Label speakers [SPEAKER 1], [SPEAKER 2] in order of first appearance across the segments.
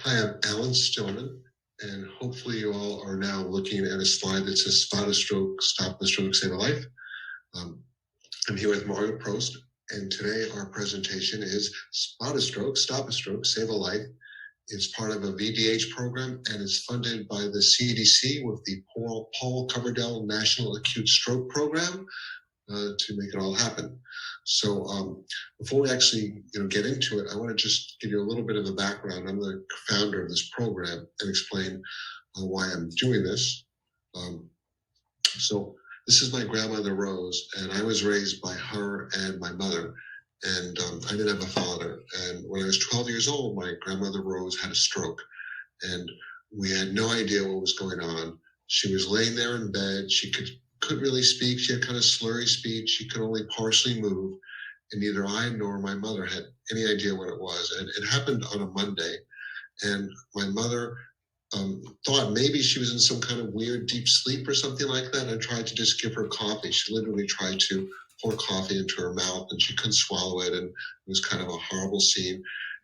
[SPEAKER 1] Hi, I'm Alan Stillman, and hopefully you all are now looking at a slide that says Spot a Stroke, Stop a Stroke, Save a Life. I'm here with Mario Prost, and today our presentation is Spot a Stroke, Stop a Stroke, Save a Life. It's part of a VDH program, and it's funded by the CDC with the Paul Coverdell National Acute Stroke Program to make it all happen. So before we actually get into it, I want to just give you a little bit of the background. I'm the founder of this program and explain why I'm doing this. So this is my grandmother Rose, and I was raised by her and my mother, and I didn't have a father. And when I was 12 years old, my grandmother Rose had a stroke, and we had no idea what was going on. She was laying there in bed. She couldn't really speak. She had kind of slurry speech. She could only partially move, and neither I nor my mother had any idea what it was. And it happened on a Monday, and my mother thought maybe she was in some kind of weird deep sleep or something like that. I tried to just give her coffee. She literally tried to pour coffee into her mouth, and she couldn't swallow it, and it was kind of a horrible scene.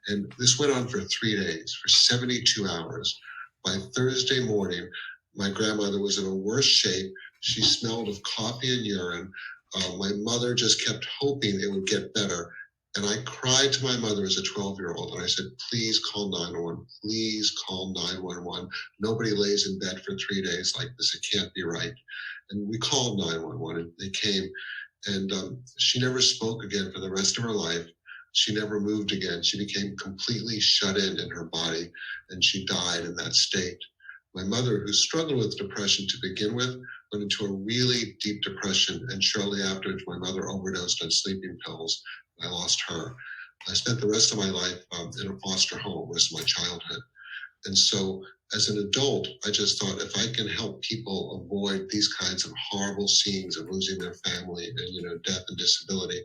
[SPEAKER 1] And this went on for 3 days, for 72 hours. By Thursday morning, my grandmother was in a worse shape. She smelled of coffee and urine. My mother just kept hoping it would get better. And I cried to my mother as a 12-year-old, and I said, please call 911. Please call 911. Nobody lays in bed for 3 days like this. It can't be right. And we called 911, and they came. And she never spoke again for the rest of her life. She never moved again. She became completely shut in her body, and she died in that state. My mother, who struggled with depression to begin with, went into a really deep depression, and shortly afterwards, my mother overdosed on sleeping pills. I lost her. I spent the rest of my life in a foster home, the rest of my childhood. And so as an adult, I just thought if I can help people avoid these kinds of horrible scenes of losing their family and, death and disability,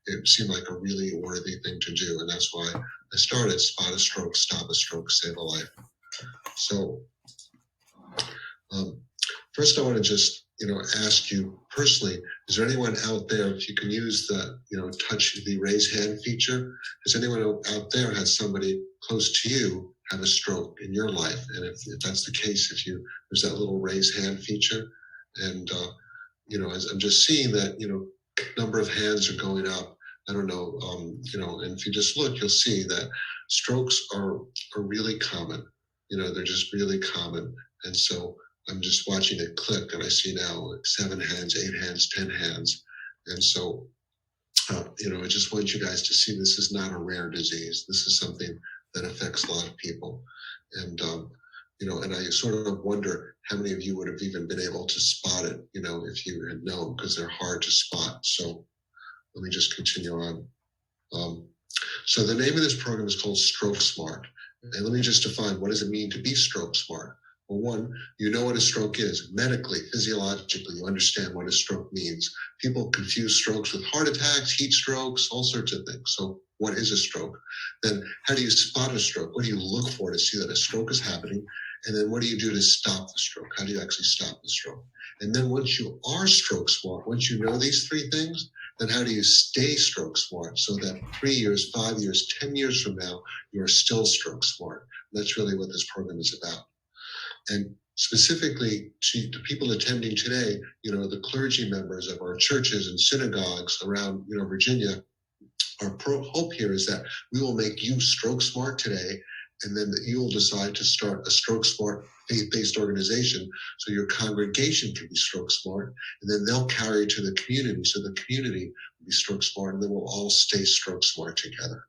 [SPEAKER 1] it seemed like a really worthy thing to do. And that's why I started Spot a Stroke, Stop a Stroke, Save a Life. So first I want to just, ask you personally, is there anyone out there, if you can use the, touch the raise hand feature, has anyone out there had somebody close to you have a stroke in your life? And if that's the case, there's that little raise hand feature. And, as I'm just seeing that, number of hands are going up. I don't know, and if you just look, you'll see that strokes are really common. They're just really common. And so I'm just watching it click, and I see now like 7 hands, 8 hands, 10 hands. And so, I just want you guys to see this is not a rare disease. This is something that affects a lot of people. And, and I sort of wonder how many of you would have even been able to spot it, if you had known, because they're hard to spot. So let me just continue on. So the name of this program is called Stroke Smart. And let me just define, what does it mean to be stroke smart? Well, one, you know what a stroke is. Medically, physiologically, you understand what a stroke means. People confuse strokes with heart attacks, heat strokes, all sorts of things. So what is a stroke? Then how do you spot a stroke? What do you look for to see that a stroke is happening? And then what do you do to stop the stroke? How do you actually stop the stroke? And then once you are stroke smart, once you know these 3 things, then how do you stay stroke smart so that 3 years, 5 years, 10 years from now, you're still stroke smart? And that's really what this program is about. And specifically to people attending today, the clergy members of our churches and synagogues around, Virginia, our hope here is that we will make you stroke smart today, and then that you will decide to start a stroke smart faith-based organization so your congregation can be stroke smart, and then they'll carry it to the community so the community will be stroke smart, and then we'll all stay stroke smart together.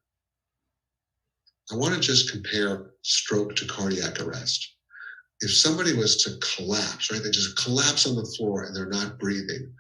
[SPEAKER 1] I want to just compare stroke to cardiac arrest. If somebody was to collapse, right, they just collapse on the floor and they're not breathing,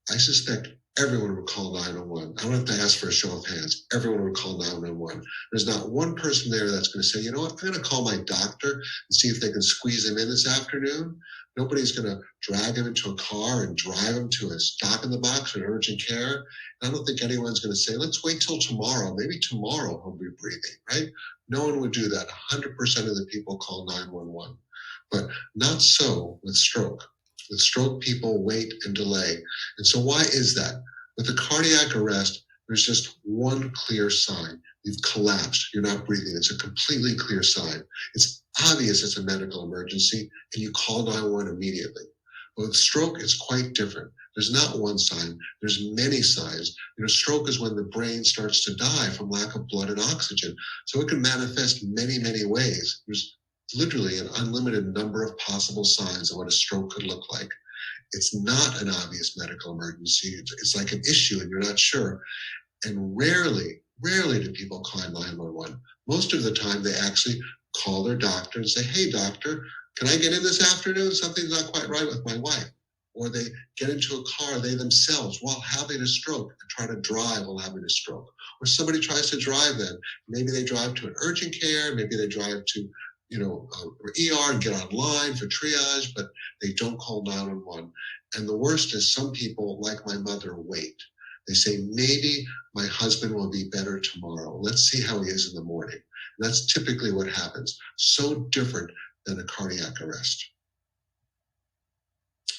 [SPEAKER 1] I suspect everyone would call 911. I don't have to ask for a show of hands. Everyone would call 911. There's not one person there that's going to say, you know what, I'm going to call my doctor and see if they can squeeze him in this afternoon. Nobody's going to drag him into a car and drive him to a Stop in the Box or urgent care. And I don't think anyone's going to say, let's wait till tomorrow. Maybe tomorrow he'll be breathing, right? No one would do that. 100% of the people call 911. But not so with stroke. With stroke, people wait and delay. And so why is that? With a cardiac arrest, there's just one clear sign. You've collapsed. You're not breathing. It's a completely clear sign. It's obvious it's a medical emergency, and you call 911 immediately. But with stroke, it's quite different. There's not one sign. There's many signs. Stroke is when the brain starts to die from lack of blood and oxygen. So it can manifest many, many ways. There's literally an unlimited number of possible signs of what a stroke could look like. It's not an obvious medical emergency. It's like an issue and you're not sure. And rarely do people call 911. Most of the time they actually call their doctor and say, hey, doctor, can I get in this afternoon? Something's not quite right with my wife. Or they get into a car, they themselves, while having a stroke, and try to drive while having a stroke. Or somebody tries to drive them. Maybe they drive to an urgent care, maybe they drive to ER and get online for triage, but they don't call 911. And the worst is some people, like my mother, wait. They say, maybe my husband will be better tomorrow. Let's see how he is in the morning. And that's typically what happens. So different than a cardiac arrest.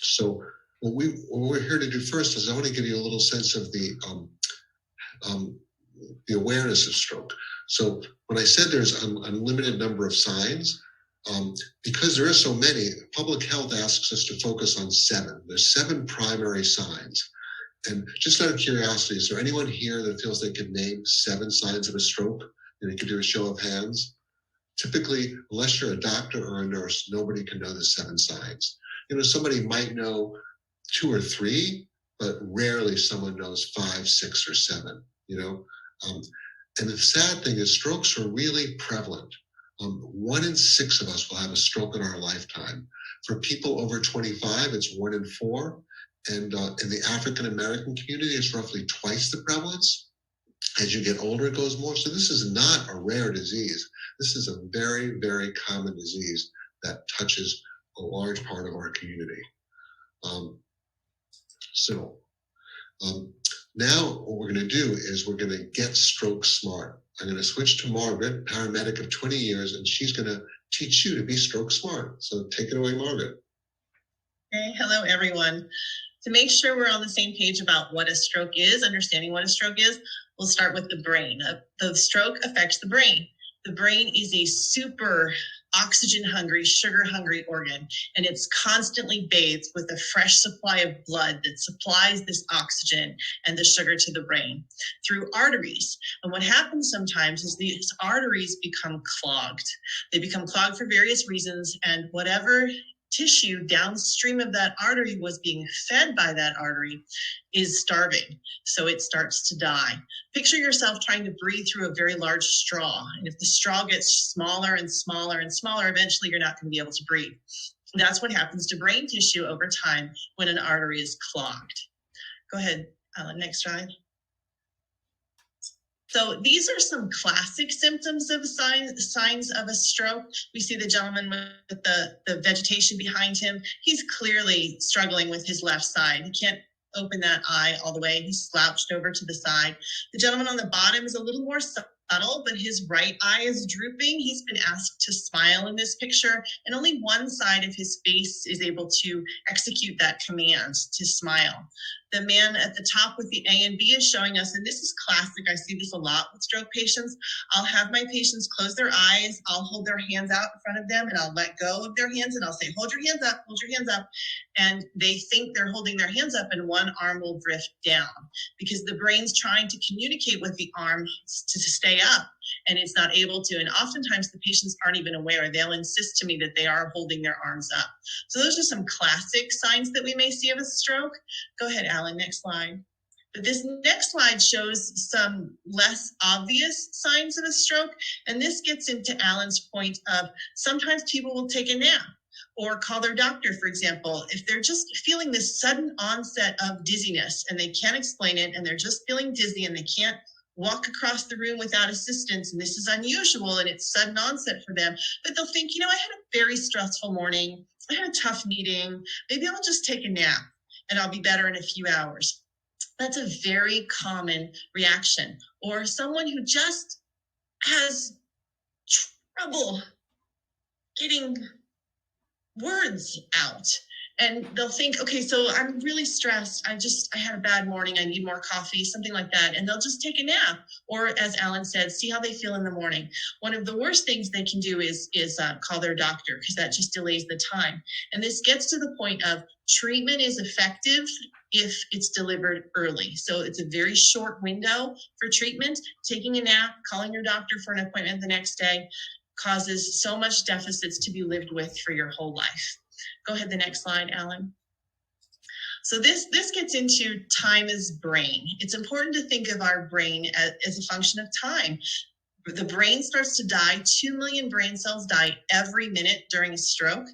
[SPEAKER 1] So what we're here to do first is I want to give you a little sense of the awareness of stroke. So when I said there's an unlimited number of signs, because there are so many, public health asks us to focus on 7. There's 7 primary signs. And just out of curiosity, is there anyone here that feels they could name 7 signs of a stroke? And you could do a show of hands. Typically, unless you're a doctor or a nurse, nobody can know the 7 signs. Somebody might know 2 or 3, but rarely someone knows 5, 6, or 7. And the sad thing is strokes are really prevalent. 1 in 6 of us will have a stroke in our lifetime. For people over 25, it's 1 in 4. And in the African American community, it's roughly twice the prevalence. As you get older, it goes more. So this is not a rare disease. This is a very, very common disease that touches a large part of our community. Now what we're going to do is we're going to get stroke smart. I'm going to switch to Margaret, paramedic of 20 years, and she's going to teach you to be stroke smart. So take it away, Margaret.
[SPEAKER 2] Okay, hello everyone. To make sure we're on the same page about what a stroke is, understanding what a stroke is, we'll start with the brain. The stroke affects the brain. The brain is a super oxygen-hungry, sugar-hungry organ, and it's constantly bathed with a fresh supply of blood that supplies this oxygen and the sugar to the brain through arteries. And what happens sometimes is these arteries become clogged. They become clogged for various reasons, and whatever tissue downstream of that artery was being fed by that artery is starving. So it starts to die. Picture yourself trying to breathe through a very large straw. And if the straw gets smaller and smaller and smaller, eventually you're not going to be able to breathe. That's what happens to brain tissue over time when an artery is clogged. Go ahead, Alan, next slide. So these are some classic symptoms of signs of a stroke. We see the gentleman with the vegetation behind him. He's clearly struggling with his left side. He can't open that eye all the way. He's slouched over to the side. The gentleman on the bottom is a little more subtle, but his right eye is drooping. He's been asked to smile in this picture, and only one side of his face is able to execute that command to smile. The man at the top with the A and B is showing us, and this is classic, I see this a lot with stroke patients. I'll have my patients close their eyes, I'll hold their hands out in front of them, and I'll let go of their hands, and I'll say, hold your hands up, hold your hands up. And they think they're holding their hands up, and one arm will drift down because the brain's trying to communicate with the arm to stay up, and it's not able to. And oftentimes the patients aren't even aware. They'll insist to me that they are holding their arms up. So those are some classic signs that we may see of a stroke. Go ahead, Alan, next slide. But this next slide shows some less obvious signs of a stroke. And this gets into Alan's point of sometimes people will take a nap or call their doctor, for example, if they're just feeling this sudden onset of dizziness and they can't explain it and they're just feeling dizzy and they can't walk across the room without assistance, and this is unusual and it's sudden onset for them, but they'll think, I had a very stressful morning, I had a tough meeting, maybe I'll just take a nap and I'll be better in a few hours. That's a very common reaction. Or someone who just has trouble getting words out. And they'll think, okay, so I'm really stressed. I had a bad morning. I need more coffee, something like that. And they'll just take a nap. Or as Alan said, see how they feel in the morning. One of the worst things they can do is call their doctor, because that just delays the time. And this gets to the point of treatment is effective if it's delivered early. So it's a very short window for treatment. Taking a nap, calling your doctor for an appointment the next day causes so much deficits to be lived with for your whole life. Go ahead, the next slide, Alan. So this gets into time as brain. It's important to think of our brain as a function of time. The brain starts to die. 2 million brain cells die every minute during a stroke.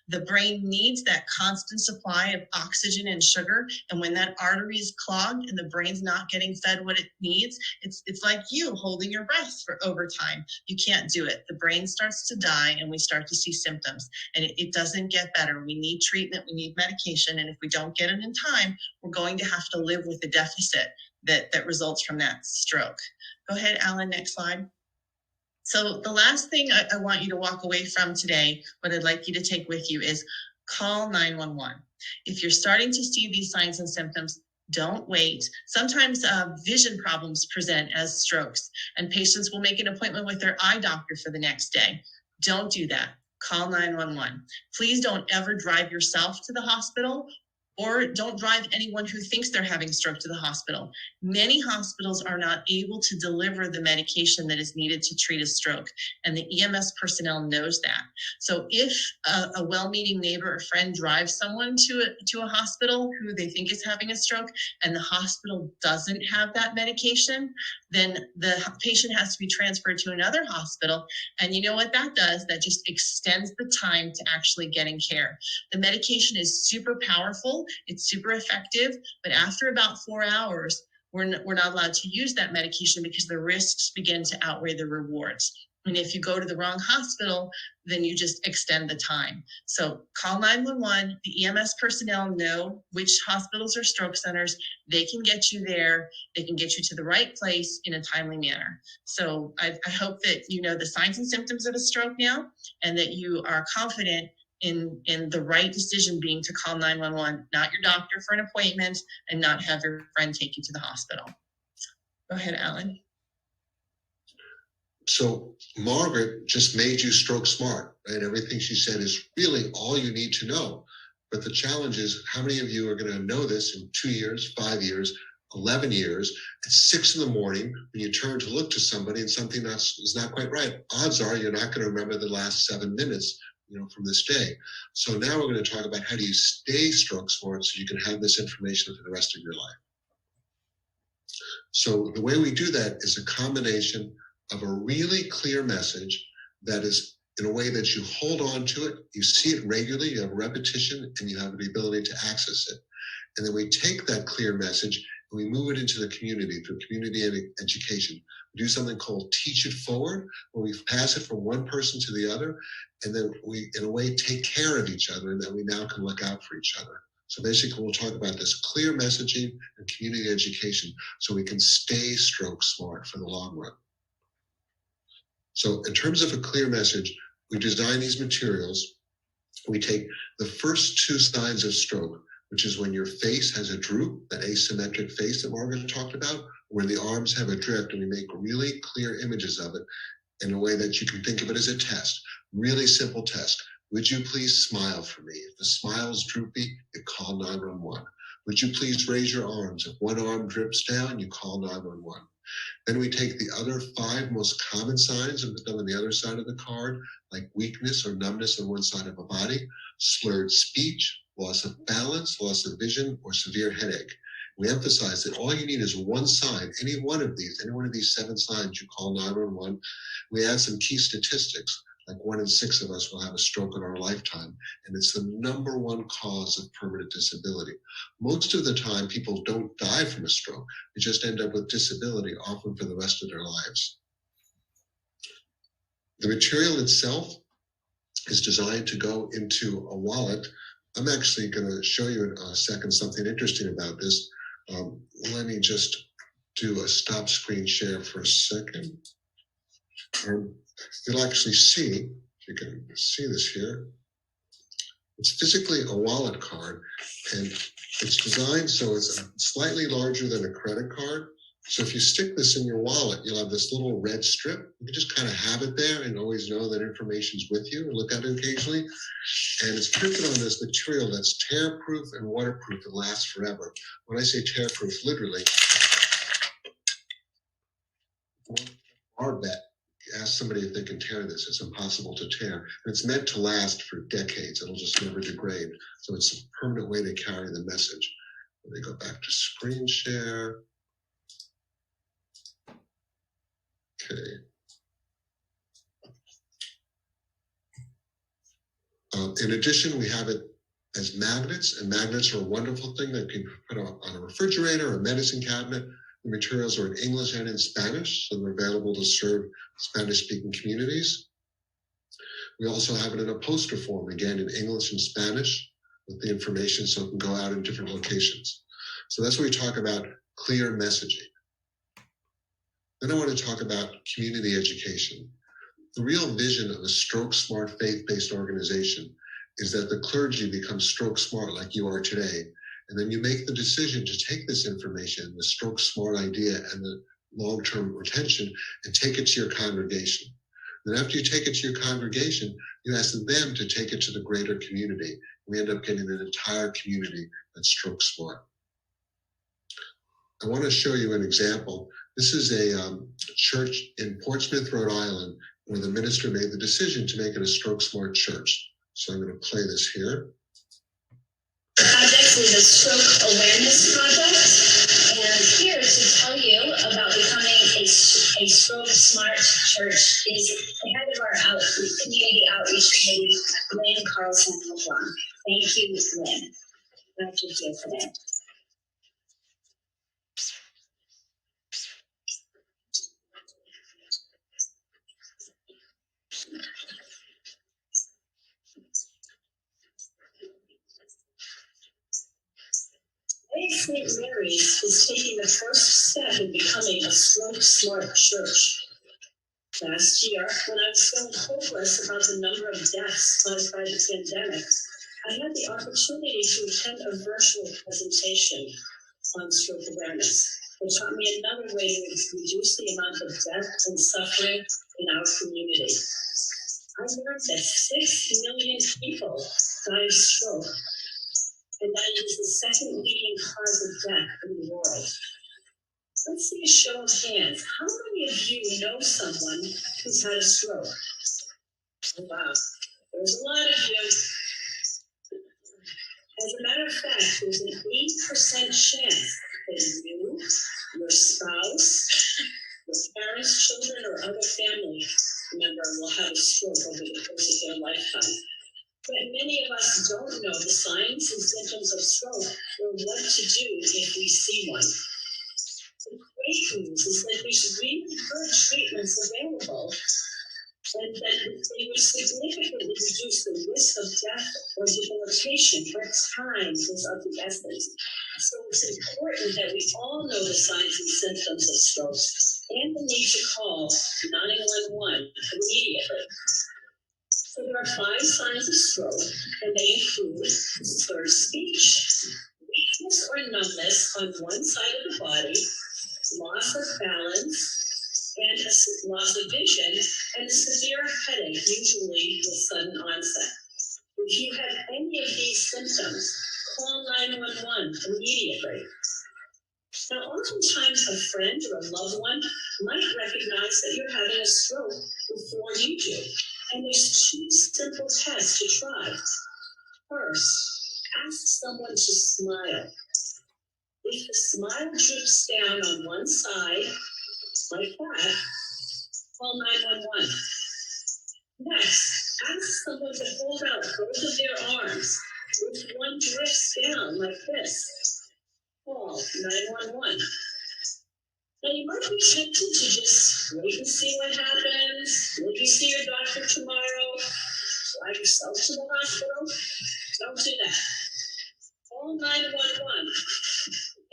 [SPEAKER 2] The brain needs that constant supply of oxygen and sugar. And when that artery is clogged and the brain's not getting fed what it needs, it's like you holding your breath for over time. You can't do it. The brain starts to die and we start to see symptoms. And it doesn't get better. We need treatment. We need medication. And if we don't get it in time, we're going to have to live with the deficit that results from that stroke. Go ahead, Alan, next slide. So the last thing I want you to walk away from today, what I'd like you to take with you is call 911. If you're starting to see these signs and symptoms, don't wait. Sometimes vision problems present as strokes, and patients will make an appointment with their eye doctor for the next day. Don't do that. Call 911. Please don't ever drive yourself to the hospital, or don't drive anyone who thinks they're having a stroke to the hospital. Many hospitals are not able to deliver the medication that is needed to treat a stroke, and the EMS personnel knows that. So if a well-meaning neighbor or friend drives someone to a hospital who they think is having a stroke, and the hospital doesn't have that medication, then the patient has to be transferred to another hospital. And you know what that does? That just extends the time to actually getting care. The medication is super powerful. It's super effective, but after about 4 hours, we're not allowed to use that medication because the risks begin to outweigh the rewards. And if you go to the wrong hospital, then you just extend the time. So call 911. The EMS personnel know which hospitals are stroke centers. They can get you there. They can get you to the right place in a timely manner. So I hope that you know the signs and symptoms of a stroke now, and that you are confident in the right decision being to call 911, not your doctor for an appointment, and not have your friend take you to the hospital. Go ahead, Alan.
[SPEAKER 1] So Margaret just made you stroke smart, right? Everything she said is really all you need to know. But the challenge is, how many of you are going to know this in 2 years, 5 years, 11 years, at 6 a.m, when you turn to look to somebody and something is not quite right? Odds are you're not going to remember the last 7 minutes, from this day. So now we're going to talk about how do you stay stroke smart so you can have this information for the rest of your life. So the way we do that is a combination of a really clear message that is in a way that you hold on to it, you see it regularly, you have repetition, and you have the ability to access it. And then we take that clear message and we move it into the community through community education. We do something called Teach It Forward, where we pass it from one person to the other, and then we, in a way, take care of each other, and then we now can look out for each other. So basically, we'll talk about this clear messaging and community education so we can stay stroke smart for the long run. So in terms of a clear message, we design these materials. We take the first 2 signs of stroke, which is when your face has a droop, that asymmetric face that Margaret talked about, where the arms have a drift, and we make really clear images of it in a way that you can think of it as a test. Really simple test. Would you please smile for me? If the smile is droopy, you call 911. Would you please raise your arms? If one arm drips down, you call 911. Then we take the other 5 most common signs and put them on the other side of the card, like weakness or numbness on one side of a body, slurred speech, loss of balance, loss of vision, or severe headache. We emphasize that all you need is one sign, any one of these 7 signs, you call 911. We add some key statistics, like 1 in 6 of us will have a stroke in our lifetime, and it's the #1 cause of permanent disability. Most of the time, people don't die from a stroke. They just end up with disability, often for the rest of their lives. The material itself is designed to go into a wallet. I'm actually going to show you in a second something interesting about this. Let me just do a stop screen share for a second. You'll actually see, if you can see this here, It's physically a wallet card, and it's designed so it's slightly larger than a credit card. So if you stick this in your wallet, you'll have this little red strip. You can just kind of have it there and always know that information's with you and look at it occasionally. And it's printed on this material that's tear-proof and waterproof and lasts forever. When I say tear-proof, literally, our bet, ask somebody if they can tear this. It's impossible to tear. And it's meant to last for decades. It'll just never degrade. So it's a permanent way to carry the message. Let me go back to screen share. Okay. In addition, we have it as magnets, and magnets are a wonderful thing that you can put on a refrigerator or a medicine cabinet. The materials are in English and in Spanish, so they're available to serve Spanish-speaking communities. We also have it in a poster form, again in English and Spanish, with the information so it can go out in different locations. So that's what we talk about clear messaging. Then I want to talk about community education. The real vision of a stroke smart faith-based organization is that the clergy become stroke smart like you are today. And then you make the decision to take this information, the stroke smart idea and the long-term retention, and take it to your congregation. Then after you take it to your congregation, you ask them to take it to the greater community. We end up getting an entire community that's stroke smart. I want to show you an example. This is a church in Portsmouth, Rhode Island, where the minister made the decision to make it a stroke smart church. So I'm going to play this here.
[SPEAKER 3] The project is a stroke awareness project, and here to tell you about becoming a stroke smart church is the head of our community outreach committee, Lynn Carlson LeBlanc. Thank you, Lynn. Glad you're here today. St. Mary's is taking the first step in becoming a stroke smart church. Last year, when I was feeling hopeless about the number of deaths caused by the pandemic, I had the opportunity to attend a virtual presentation on stroke awareness. It taught me another way to reduce the amount of death and suffering in our community. I learned that 6 million people die of stroke, and that it is the second leading cause of death in the world. Let's see a show of hands. How many of you know someone who's had a stroke? Oh, wow, there's a lot of you. As a matter of fact, there's an 8% chance that you, your spouse, your parents, children, or other family member will have a stroke over the course of their lifetime. But many of us don't know the signs and symptoms of stroke or what to do if we see one. The great news is that there's really good treatments available, and that they would significantly reduce the risk of death or debilitation, but time is of the essence. So it's important that we all know the signs and symptoms of stroke and the need to call 911 immediately. So there are 5 signs of stroke, and they include slurred speech, weakness or numbness on one side of the body, loss of balance, and a loss of vision, and a severe headache, usually with sudden onset. If you have any of these symptoms, call 911 immediately. Now, oftentimes a friend or a loved one might recognize that you're having a stroke before you do. And there's 2 simple tests to try. First, ask someone to smile. If the smile droops down on one side, like that, call 911. Next, ask someone to hold out both of their arms. If one drifts down like this, call 911. Now, you might be tempted to just wait and see what happens, maybe see your doctor tomorrow, drive yourself to the hospital. Don't do that. Call 911.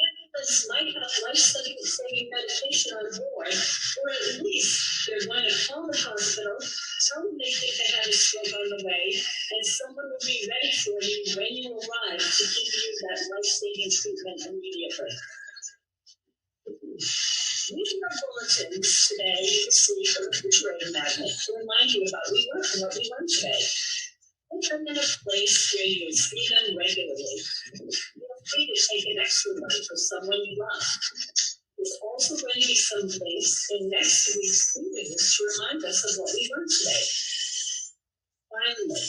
[SPEAKER 3] Ambulance might have life-saving medication on board, or at least they're going to call the hospital to Tell them they think they had a stroke on the way, and someone will be ready for you when you arrive to give you that life-saving treatment immediately. With your bulletins today, you see a refrigerator magnet to remind you about what we learned today. Put them in a place where you see them regularly. Feel free to take an extra one for someone you love. There's also going to be some place in next week's readings to remind us of what we learned today. Finally,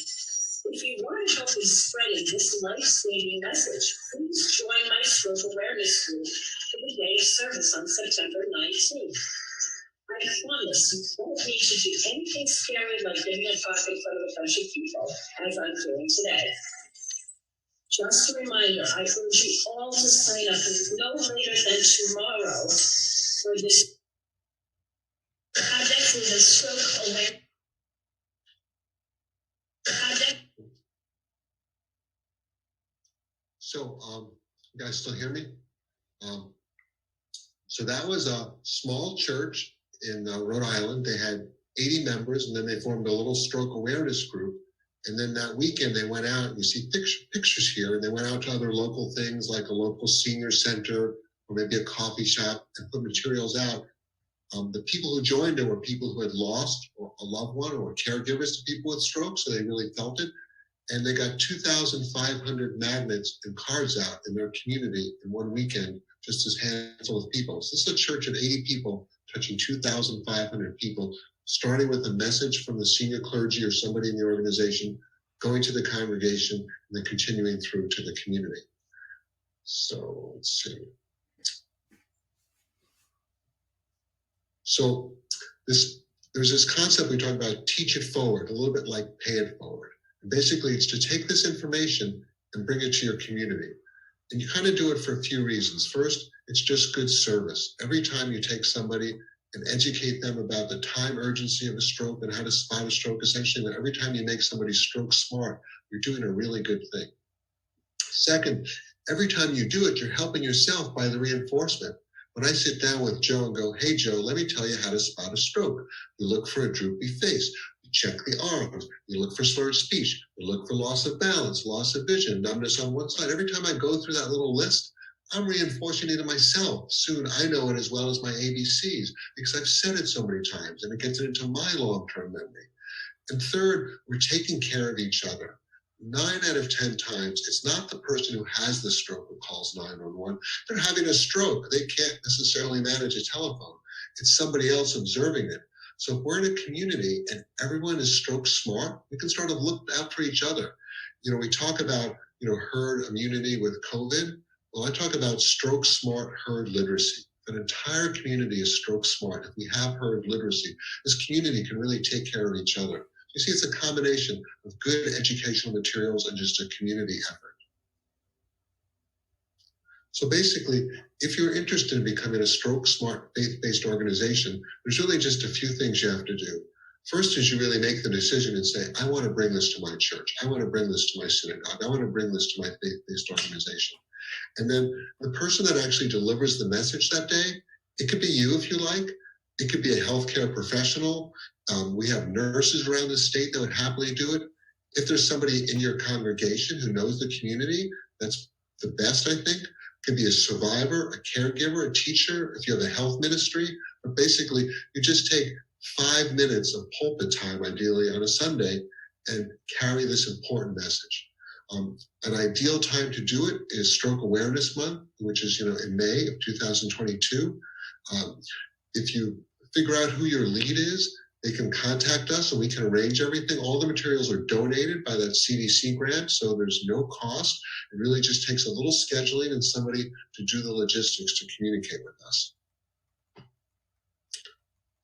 [SPEAKER 3] if you want to help in spreading this life-saving message, please join my stroke awareness group for the day of service on September 19th. I promise you won't need to do anything scary like getting a talk in front of a bunch of people, as I'm doing today. Just a reminder, I urge you all to sign up no later than tomorrow for this project with the stroke awareness project.
[SPEAKER 1] So, you guys still hear me? So that was a small church in Rhode Island. They had 80 members, and then they formed a little stroke awareness group. And then that weekend they went out, and you see pictures here, and they went out to other local things like a local senior center or maybe a coffee shop and put materials out. The people who joined it were people who had lost a loved one or caregivers to people with stroke, so they really felt it. And they got 2,500 magnets and cards out in their community in one weekend, just as handful of people. So this is a church of 80 people touching 2,500 people, starting with a message from the senior clergy or somebody in the organization, going to the congregation, and then continuing through to the community. So let's see. So there's this concept we talk about, teach it forward, a little bit like pay it forward. And basically, it's to take this information and bring it to your community. And you kind of do it for a few reasons. First, it's just good service. Every time you take somebody and educate them about the time urgency of a stroke and how to spot a stroke, essentially, that every time you make somebody stroke smart, you're doing a really good thing. Second, every time you do it, you're helping yourself by the reinforcement. When I sit down with Joe and go, hey, Joe, let me tell you how to spot a stroke. You look for a droopy face. You check the arms. You look for slurred speech. You look for loss of balance, loss of vision, numbness on one side. Every time I go through that little list, I'm reinforcing it to myself. Soon I know it as well as my ABCs because I've said it so many times and it gets into my long-term memory. And third, we're taking care of each other. 9 out of 10 times, it's not the person who has the stroke who calls 911. They're having a stroke. They can't necessarily manage a telephone. It's somebody else observing it. So if we're in a community and everyone is stroke smart, we can sort of look out for each other. You know, we talk about, herd immunity with COVID. Well, I talk about stroke smart herd literacy. An entire community is stroke smart. If we have herd literacy, this community can really take care of each other. You see, it's a combination of good educational materials and just a community effort. So basically, if you're interested in becoming a stroke smart faith-based organization, there's really just a few things you have to do. First is you really make the decision and say, I want to bring this to my church. I want to bring this to my synagogue. I want to bring this to my faith-based organization. And then the person that actually delivers the message that day, it could be you if you like. It could be a healthcare professional. We have nurses around the state that would happily do it. If there's somebody in your congregation who knows the community, that's the best, I think. It could be a survivor, a caregiver, a teacher, if you have a health ministry. But basically, you just take 5 minutes of pulpit time, ideally on a Sunday, and carry this important message. An ideal time to do it is Stroke Awareness Month, which is in May of 2022. If you figure out who your lead is, they can contact us and we can arrange everything. All the materials are donated by that CDC grant, so there's no cost. It really just takes a little scheduling and somebody to do the logistics to communicate with us.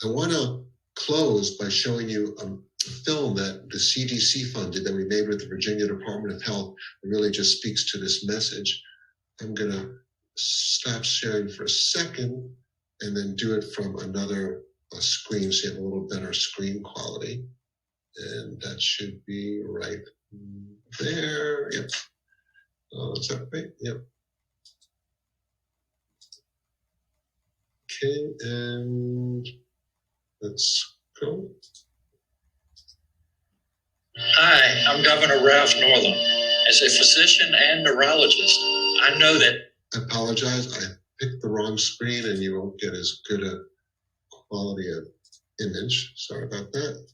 [SPEAKER 1] I want to close by showing you a film that the CDC funded that we made with the Virginia Department of Health. It really just speaks to this message. I'm going to stop sharing for a second and then do it from another screen so you have a little better screen quality. And that should be right there. Yep. Is that right? Yep. Okay, and let's go.
[SPEAKER 4] I'm Governor Ralph Northam. As a physician and neurologist, I know that.
[SPEAKER 1] I apologize. I picked the wrong screen and you won't get as good a quality of image. Sorry about that.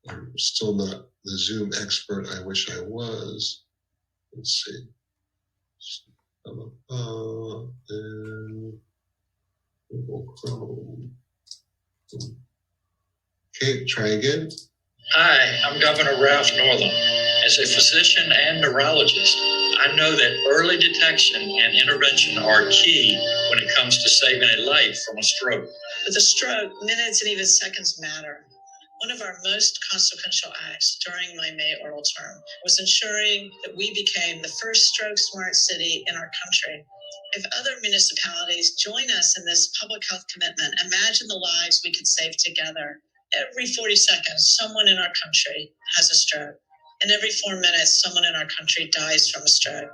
[SPEAKER 1] I'm still not the Zoom expert I wish I was. Let's see. And Google Chrome. Okay, try again.
[SPEAKER 4] Hi, I'm Governor Ralph Northam. As a physician and neurologist, I know that early detection and intervention are key when it comes to saving a life from a stroke.
[SPEAKER 2] With a stroke, minutes and even seconds matter. One of our most consequential acts during my mayoral term was ensuring that we became the first stroke smart city in our country. If other municipalities join us in this public health commitment, imagine the lives we could save together. Every 40 seconds, someone in our country has a stroke. And every 4 minutes, someone in our country dies from a stroke.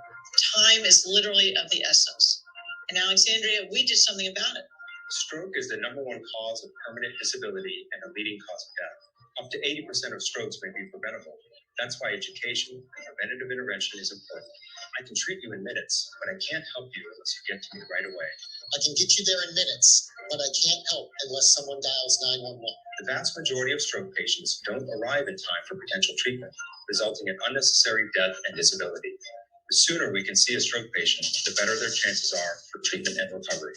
[SPEAKER 2] Time is literally of the essence. In Alexandria, we did something about it.
[SPEAKER 5] Stroke is the number one cause of permanent disability and a leading cause of death. Up to 80% of strokes may be preventable. That's why education and preventative intervention is important. I can treat you in minutes, but I can't help you unless you get to me right away.
[SPEAKER 6] I can get you there in minutes, but I can't help unless someone dials 911.
[SPEAKER 5] The vast majority of stroke patients don't arrive in time for potential treatment, resulting in unnecessary death and disability. The sooner we can see a stroke patient, the better their chances are for treatment and recovery.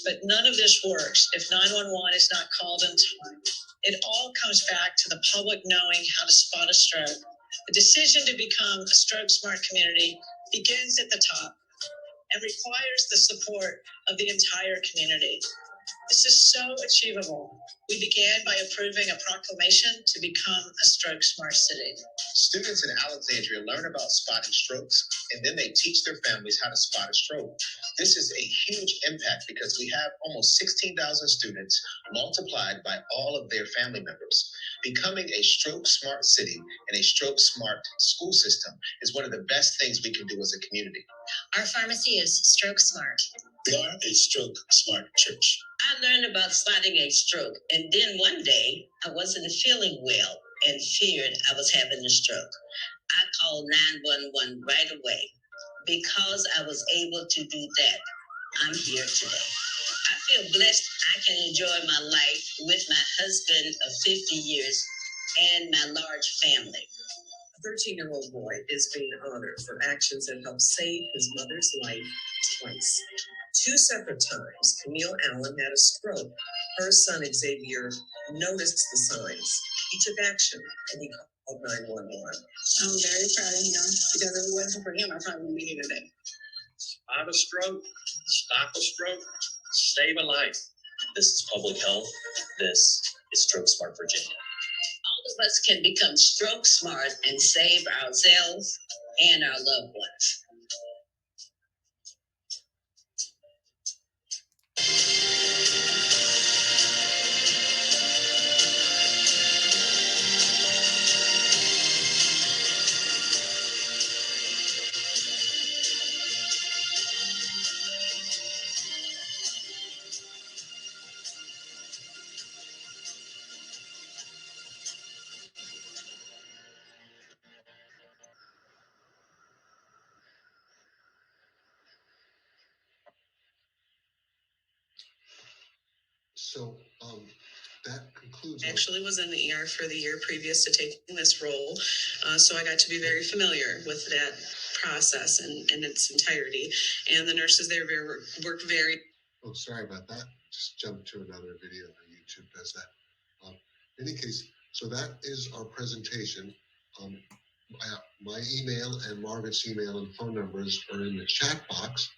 [SPEAKER 2] But none of this works if 911 is not called in time. It all comes back to the public knowing how to spot a stroke. The decision to become a stroke smart community begins at the top and requires the support of the entire community. This is so achievable. We began by approving a proclamation to become a stroke smart city.
[SPEAKER 6] Students in Alexandria learn about spotting strokes, and then they teach their families how to spot a stroke. This is a huge impact because we have almost 16,000 students multiplied by all of their family members. Becoming a stroke smart city and a stroke smart school system is one of the best things we can do as a community.
[SPEAKER 3] Our pharmacy is stroke smart.
[SPEAKER 6] We are a stroke smart church.
[SPEAKER 3] I learned about spotting a stroke, and then one day I wasn't feeling well and feared I was having a stroke. I called 911 right away. Because I was able to do that, I'm here today. I feel blessed I can enjoy my life with my husband of 50 years and my large family.
[SPEAKER 7] A 13-year-old boy is being honored for actions that helped save his mother's life twice. 2 separate times, Camille Allen had a stroke. Her son Xavier noticed the signs. He took action and he called 911.
[SPEAKER 2] I'm very proud of him because if it wasn't for him, I probably wouldn't be here today.
[SPEAKER 4] Spot a stroke, stop a stroke, save a life.
[SPEAKER 5] This is public health. This is Stroke Smart Virginia.
[SPEAKER 3] All of us can become stroke smart and save ourselves and our loved ones.
[SPEAKER 1] So that concludes.
[SPEAKER 7] I actually was in the ER for the year previous to taking this role, so I got to be very familiar with that process in its entirety. And the nurses there worked very.
[SPEAKER 1] Oh, sorry about that. Just jump to another video. YouTube does that. In any case, so that is our presentation. My email and Margaret's email and phone numbers are in the chat box.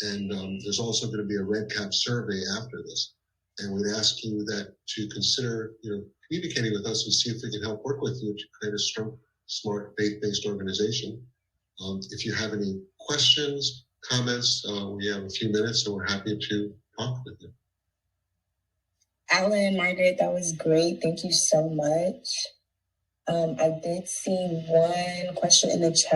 [SPEAKER 1] And there's also going to be a REDCap survey after this. And we'd ask you that to consider, communicating with us and see if we can help work with you to create a strong, smart, faith-based organization. If you have any questions, comments, we have a few minutes, and we're happy to talk with you.
[SPEAKER 8] Alan, Margaret, that was great. Thank you so much. I did see one question in the chat.